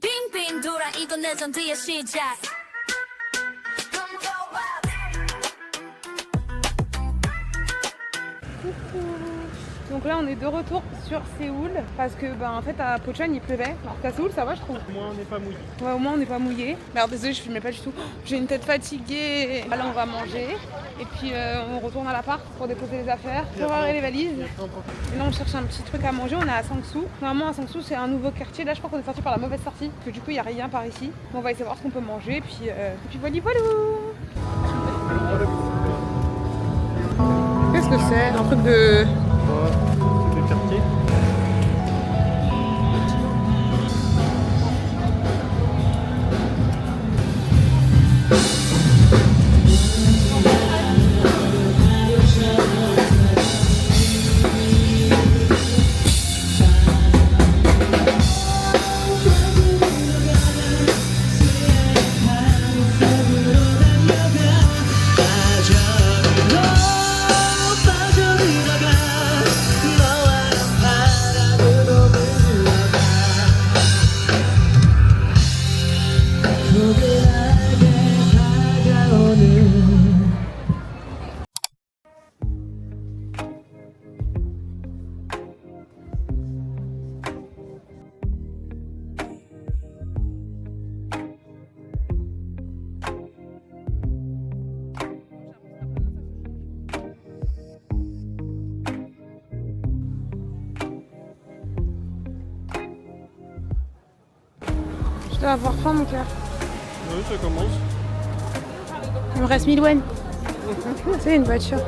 빙빙 돌아 이건 레전드의 시작. Donc là on est de retour sur Séoul parce que en fait à Pocheon il pleuvait, alors qu'à Séoul ça va je trouve. Au moins on n'est pas mouillé. Ouais, au moins on n'est pas mouillé. Alors désolé je filmais pas du tout, j'ai une tête fatiguée. Là on va manger et puis on retourne à l'appart pour déposer les affaires, préparer les valises. Et là on cherche un petit truc à manger, on est à Sangsu. Normalement à Sangsu c'est un nouveau quartier, là je crois qu'on est sorti par la mauvaise sortie, parce que du coup il n'y a rien par ici. On va essayer de voir ce qu'on peut manger et puis voilà voilà. Qu'est-ce que c'est? Un truc de... C'est le quartier. Je dois avoir faim mon cœur. Oui, ça commence. Il me reste 1000 won. C'est une voiture.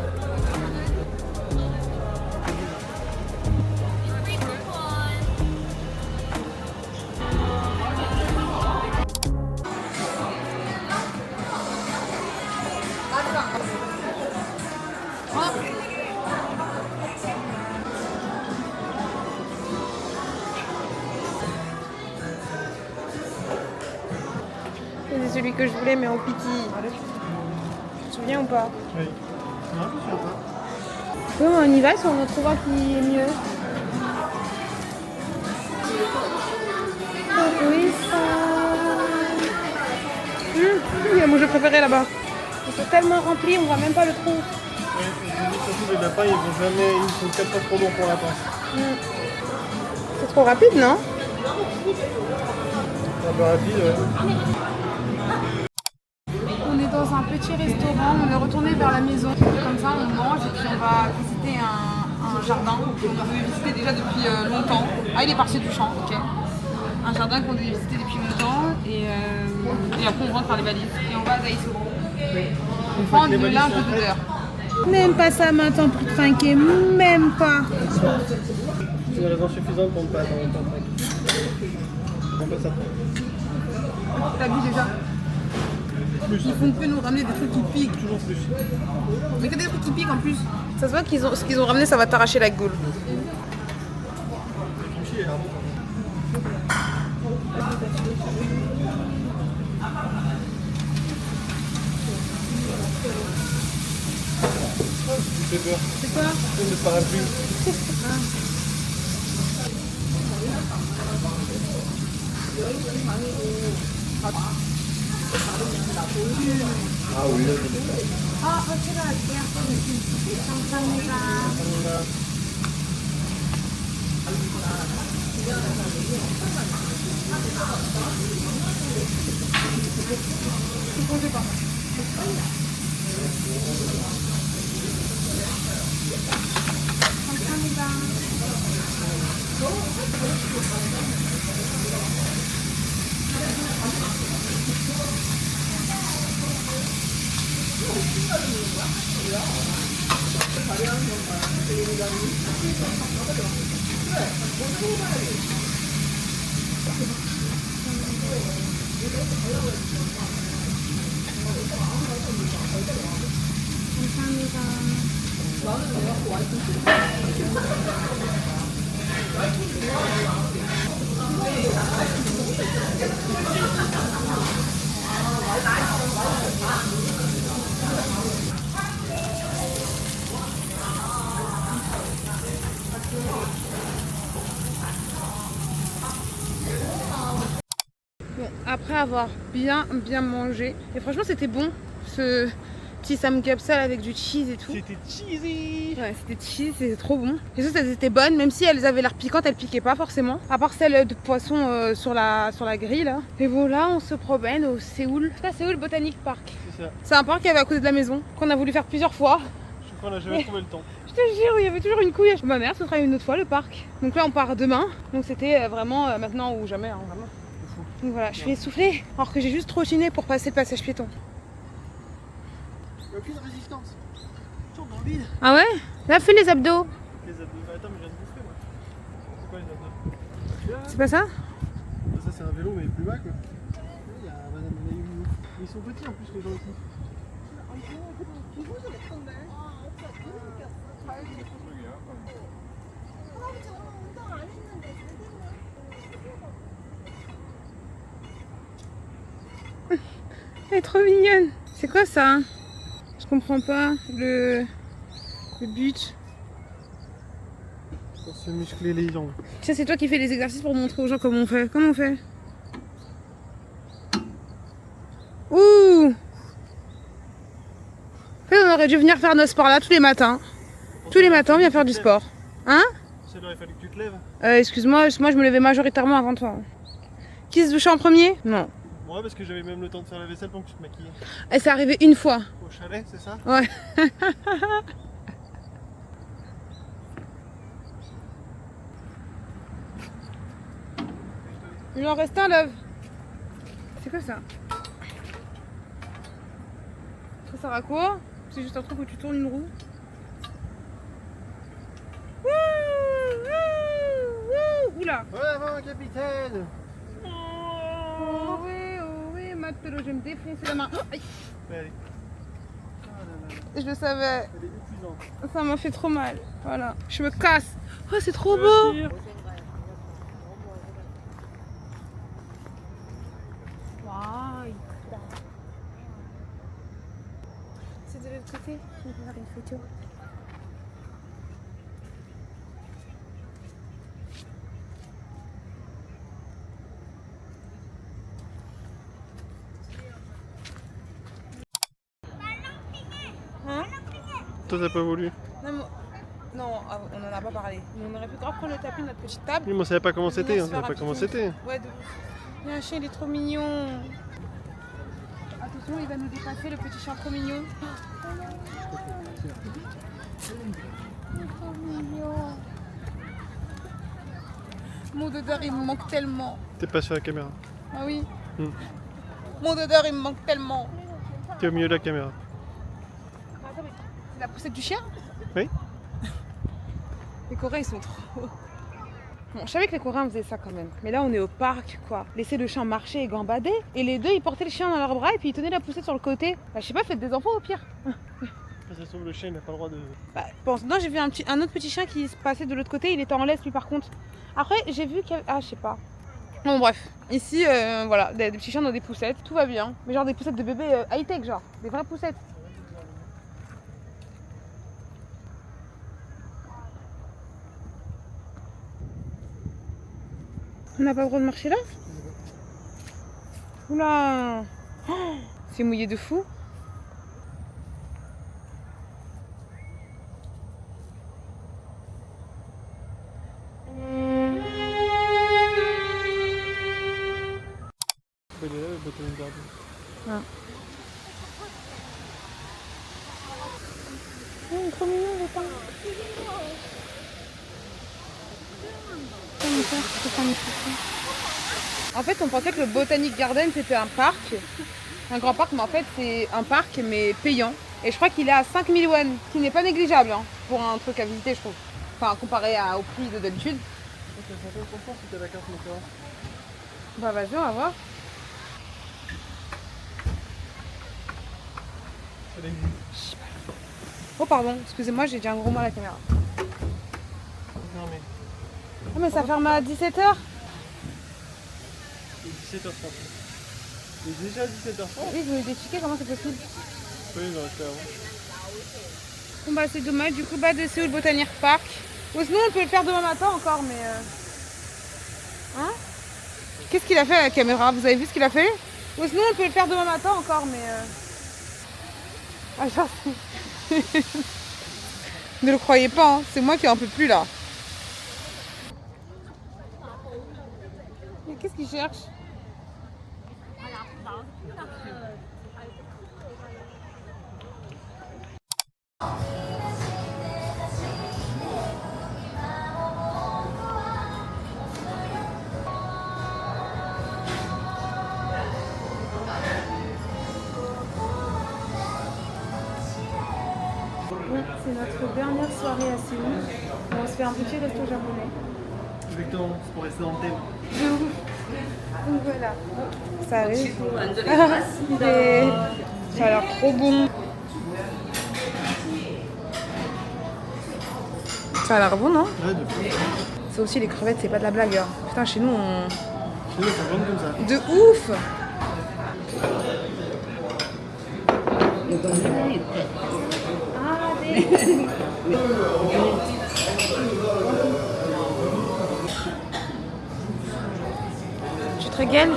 C'est celui que je voulais mais en piti. Tu te souviens ou pas? Oui. Non, je ne sais pas. Comment on y va si on en trouve un qui est mieux? Oui, ça. Il y a mon jeu préféré là-bas. Ils sont tellement remplis, on voit même pas le trou. Oui, je dis surtout les lapins, ils sont 4 fois trop longs pour lapin. C'est trop rapide, non? Un peu rapide, ouais. On est dans un petit restaurant, on est retourné vers la maison. Comme ça, on mange et puis on va visiter un jardin qu'on devait visiter déjà depuis longtemps. Ah, il est parti du champ, ok. Un jardin qu'on devait visiter depuis longtemps et après on rentre par les valises et on va à Daiso. Prendre le linge de douleur. Même pas ça maintenant pour trinquer, même pas. C'est une raison suffisante pour ne pas attendre longtemps. On peut ça. T'as vu déjà? Plus. Ils font que nous ramener des trucs qui piquent. Toujours plus. Mais que des trucs qui piquent en plus. Ça se voit qu'ils ont ce qu'ils ont ramené, ça va t'arracher la gueule. Sushi est là. J'ai peur. C'est quoi? C'est le parapluie. Ah oui, là, je l'ai fait. après avoir bien mangé. Et franchement c'était bon, ce petit samgyeopsal avec du cheese et tout. C'était cheesy. Ouais, c'était cheese, c'était trop bon. Les sauces elles étaient bonnes, même si elles avaient l'air piquantes, elles piquaient pas forcément. À part celle de poisson sur la grille là. Et voilà, on se promène au Séoul. Ça, Séoul Botanic Park. C'est ça. C'est un parc qui avait à côté de la maison, qu'on a voulu faire plusieurs fois. Je crois qu'on n'a jamais trouvé le temps. Je te jure, il y avait toujours une couille. Ma mère, ce sera une autre fois le parc. Donc là, on part demain. Donc c'était vraiment maintenant ou jamais, hein, vraiment. Donc voilà, je suis essoufflée, alors que j'ai juste trottiné pour passer le passage piéton. Il n'y a aucune résistance. Tourne dans le vide. Ah ouais? Là, fais les abdos. Les abdos. Attends, mais je viens de bouffer moi. C'est quoi les abdos? C'est pas ça? Ça, c'est un vélo, mais plus bas quoi. Il y a un banane. Ils sont petits en plus, les gens ici. Elle est trop mignonne. C'est quoi ça? Je comprends pas le but. Pour se muscler les jambes. Ça, c'est toi qui fais les exercices pour montrer aux gens comment on fait. Comment on fait? Ouh! En fait, on aurait dû venir faire nos sports là tous les matins. Tous les matins, on vient faire du sport. Hein? Ça aurait fallu que tu te lèves. Excuse-moi, moi je me levais majoritairement avant toi. Qui se douchait en premier? Non. Moi, parce que j'avais même le temps de faire la vaisselle pendant que tu te maquillais. Et c'est arrivé une fois. Au chalet, c'est ça? Ouais. Il en reste un, Love. C'est quoi ça? Ça sert à quoi? C'est juste un truc où tu tournes une roue. Oula! Ouais, avant, capitaine! Oh oui, Matelo, je vais me défoncer la main. Oh, aïe. Allez. Ah là là, Je le savais, elle est épuisante. ça m'a fait trop mal. Voilà, je me casse. Oh, c'est trop beau! C'est de l'autre côté, on peut faire une photo. Hein? Toi, t'as pas voulu? Non, non, on en a pas parlé. Mais on aurait pu grave prendre le tapis de notre petite table. Oui, mais on savait pas comment c'était. On On savait pas comment c'était. Ouais, de ouf. Il y a un chien, il est trop mignon. Attention, il va nous dépasser, le petit chien trop mignon. Il est trop mignon. Mon dodeur, il me manque tellement. T'es pas sur la caméra. Ah oui. Hmm. Mon dodeur, il me manque tellement. T'es au milieu de la caméra. Attends, mais c'est la poussette du chien? Oui. Les Coréens, ils sont trop... Bon, je savais que les Coréens faisaient ça quand même. Mais là, on est au parc, quoi. Laisser le chien marcher et gambader. Et les deux, ils portaient le chien dans leurs bras et puis ils tenaient la poussette sur le côté. Bah, je sais pas, faites des enfants au pire. Ça se trouve, le chien, il n'a pas le droit de... Bah, pense... Non, j'ai vu un autre petit chien qui se passait de l'autre côté. Il était en laisse, lui, par contre. Après, j'ai vu qu'il y avait... Ah, je sais pas. Bon, bref. Ici, voilà, des petits chiens dans des poussettes. Tout va bien. Mais genre des poussettes de bébé high-tech, genre. Des vraies poussettes. On n'a pas le droit de marcher là? Oula! Oh, c'est mouillé de fou. Il est là, le Botanic Garden. Ah. Oh, trop mignon le pain. En fait, on pensait que le Botanic Garden c'était un parc, un grand parc, mais en fait c'est un parc mais payant. Et je crois qu'il est à 5000 won, ce qui n'est pas négligeable hein, pour un truc à visiter, je trouve. Enfin, comparé au prix de d'habitude. Ça fait longtemps si t'as la carte Mekara. Bah vas-y, on va voir. Elle existe. Oh pardon, excusez-moi, j'ai dit un gros mot à la caméra. Non mais... Ah mais ça ferme à 17h. Il est 17h30. Il est déjà 17h30. Oui, je me dis tickets, comment c'est possible? Oui, il en restait avant. Bon bah c'est dommage, du coup bah de Séoul Botanic Park. Ou sinon on peut le faire demain matin encore, mais... Hein? Qu'est-ce qu'il a fait à la caméra? Vous avez vu ce qu'il a fait? Ou sinon on peut le faire demain matin encore, mais... Ah, genre... Ne le croyez pas, hein. C'est moi qui en peux plus là. Mais qu'est-ce qu'il cherche? Bon, c'est notre dernière soirée à Séoul. On se fait un petit resto japonais. Exactement, c'est pour rester dans le thème. De ouf. Donc voilà. Ça arrive. Et ça a l'air trop bon. Ça a l'air bon, non? Ouais, de fou. C'est aussi les crevettes, c'est pas de la blague. Hein. Putain, chez nous, on... Chez nous, ça vend comme ça. De ouf! Tu te régales?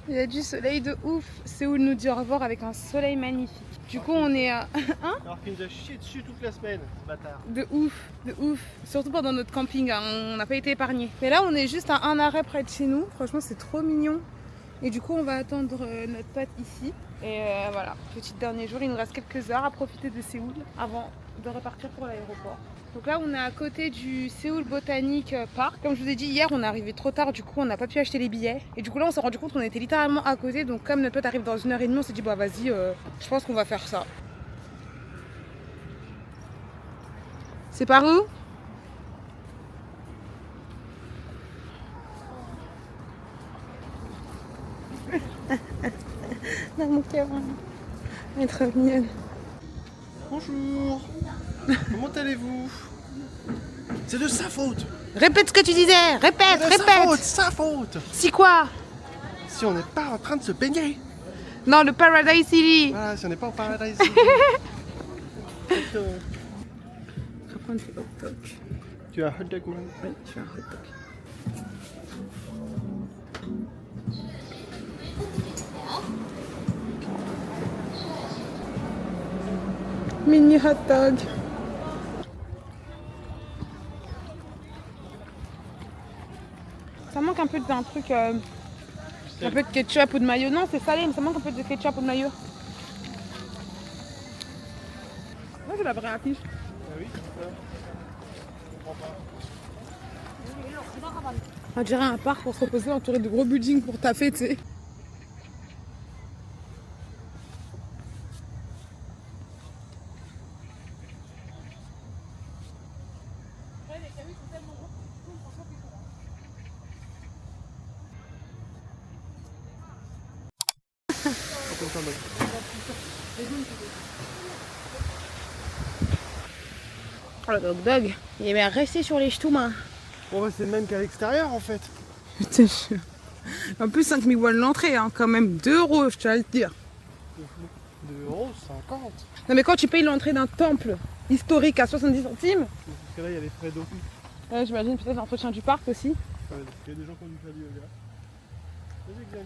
Il y a du soleil de ouf. Séoul nous dit au revoir avec un soleil magnifique. Du coup, on est à... Hein? Alors qu'il nous a chié dessus toute la semaine, ce bâtard. De ouf, de ouf. Surtout pendant notre camping, hein. On n'a pas été épargnés. Mais là, on est juste à un arrêt près de chez nous. Franchement, c'est trop mignon. Et du coup, on va attendre notre pote ici. Et voilà, petit dernier jour. Il nous reste quelques heures à profiter de Séoul avant de repartir pour l'aéroport. Donc là, on est à côté du Séoul Botanic Park. Comme je vous ai dit, hier, on est arrivé trop tard. Du coup, on n'a pas pu acheter les billets. Et du coup, là, on s'est rendu compte qu'on était littéralement à côté. Donc comme notre pote arrive dans 1h30, on s'est dit, bah vas-y, je pense qu'on va faire ça. C'est par où? Là, mon cœur, elle est trop mignonne. Bonjour. Comment allez-vous? C'est de sa faute. Répète ce que tu disais. Répète, C'est de répète. sa faute. Si quoi? Si on n'est pas en train de se baigner. Non, le Paradise City. Voilà, si on n'est pas au paradise. Exactement. Reprendre tes hot dog. Tu as un hot dog, man? Oui, je fais un hot dog. Mini hot dog. Ça manque un peu d'un truc, un peu de ketchup ou de mayo. Non, c'est salé, mais ça manque un peu de ketchup ou de mayo. Là, c'est la vraie affiche. Ah oui, c'est ça. Je comprends pas. On dirait un parc pour se reposer entouré de gros buildings pour taffer, tu sais. Comme ça, mec. Oh, le hot dog, il est bien resté sur les ch'toumas. Bon, bah, c'est le même qu'à l'extérieur en fait. Putain, en plus 5000 won l'entrée, hein, quand même 2 €, je tiens à le dire. 2,50 €. Non mais quand tu payes l'entrée d'un temple historique à 70 centimes, Parce que là, il y a les frais d'eau. ouais, j'imagine peut-être l'entretien du parc aussi. Ouais, il y a des gens qui ont dû faire du yoga. Vas-y, Xavier.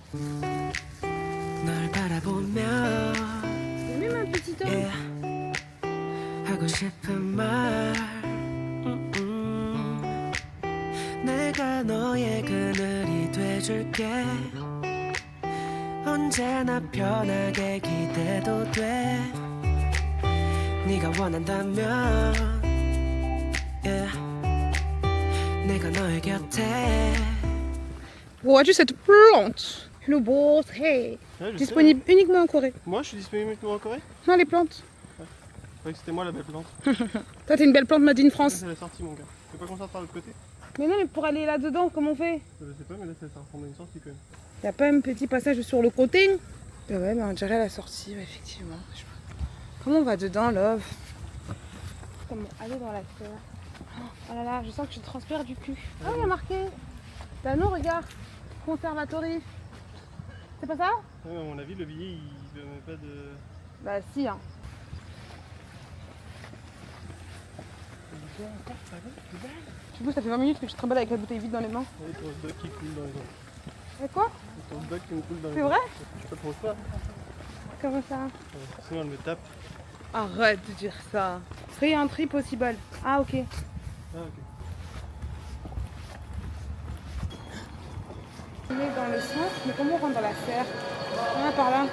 널 바라보며 C'est même un petit homme. yeah. 하고 싶은 말 내가 너의 그늘이 돼줄게 언제나 편하게 기대도 돼 네가 원한다면 yeah. 내가 너의 곁에 Vois-tu cette plante? Le bonsai. Ouais, je Disponible uniquement en Corée. sais. Moi, je suis disponible uniquement en Corée. Non, les plantes. Je croyais que c'était moi la belle plante. Toi, t'es une belle plante made in France. C'est la sortie, mon gars. Tu veux pas qu'on sorte par l'autre côté? Mais non, mais pour aller là-dedans, comment on fait? Je sais pas, mais là, ça ressemble à une sortie quand même. Y'a pas un petit passage sur le côté? Bah ouais, bah on dirait la sortie, ouais, effectivement. Comment on va dedans, love? Comment aller dans la terre? Oh là là, je sens que je transpire du cul. Ah, il y a marqué. T'as nous, regarde. Conservatory. C'est pas ça? Ouais, à mon avis, le billet, il ne met pas de... Bah si, hein. Du coup, ça fait 20 minutes que tu te trimbales avec la bouteille vide dans les mains. Et ton hot dog qui coule dans les dents. Et quoi? Et ton hot dog qui me coule dans les C'est dents. vrai? Je te pose pas. Comment ça? Sinon, elle me tape. Arrête de dire ça. Free entry possible. Ah, ok. Ah, ok. On est dans le sens, mais comment on rentre dans la serre? Ah, par là.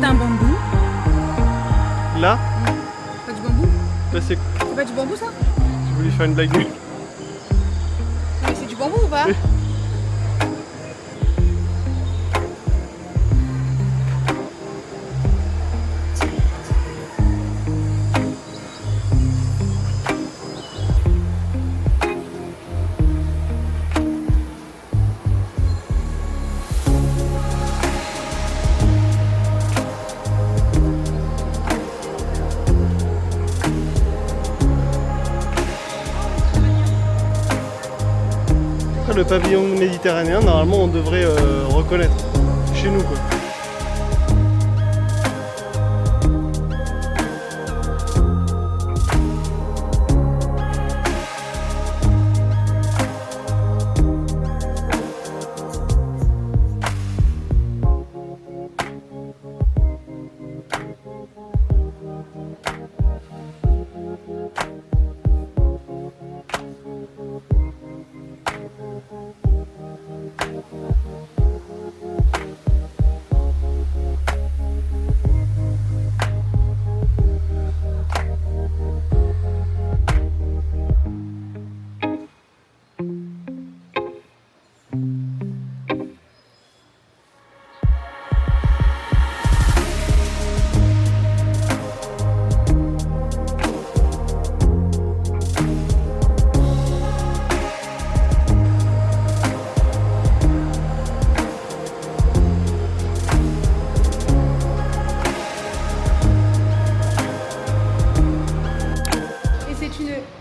Un bambou. Là, Pas du bambou? là c'est. C'est pas du bambou ça? Je voulais faire une blague nulle. Mais c'est du bambou ou pas? Oui. Le pavillon méditerranéen, normalement on devrait reconnaître chez nous quoi.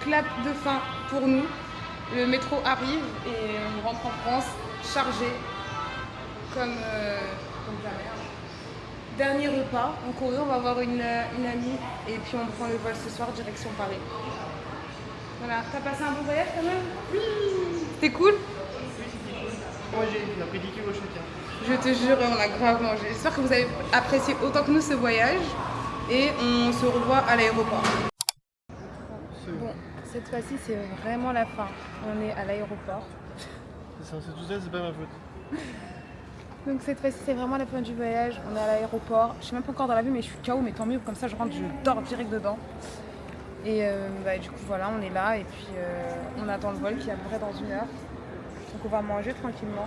clap de fin pour nous. Le métro arrive et on rentre en France chargé comme jamais. Dernier repas, en Corée, on va voir une amie et puis on prend le vol ce soir direction Paris. Voilà, t'as passé un bon voyage quand même? Oui. C'était cool? Moi on a pris 10 kilos chacun. Je te jure, on a grave mangé. J'espère que vous avez apprécié autant que nous ce voyage et on se revoit à l'aéroport. Bon, cette fois-ci c'est vraiment la fin. On est à l'aéroport. C'est tout ça, c'est pas ma faute. Donc cette fois-ci c'est vraiment la fin du voyage. On est à l'aéroport. Je suis même pas encore dans l'avion mais je suis KO, mais tant mieux, comme ça je rentre, je dors direct dedans. Et du coup voilà, on est là et puis on attend le vol qui est à peu près dans 1 heure. Donc on va manger tranquillement.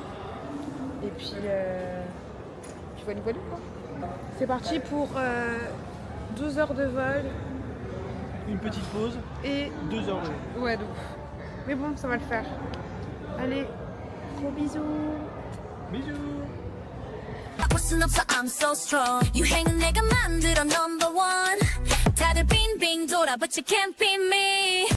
Et puis voilà quoi. C'est parti pour 12 heures de vol. Une petite pause Et 2 heures de vol. ouais, donc. Mais bon, ça va le faire. Allez, gros bisous. Bisous. 바꿀 순 없어 I'm so strong 유행은 내가 만들어 number one 다들 빙빙 돌아 but you can't beat me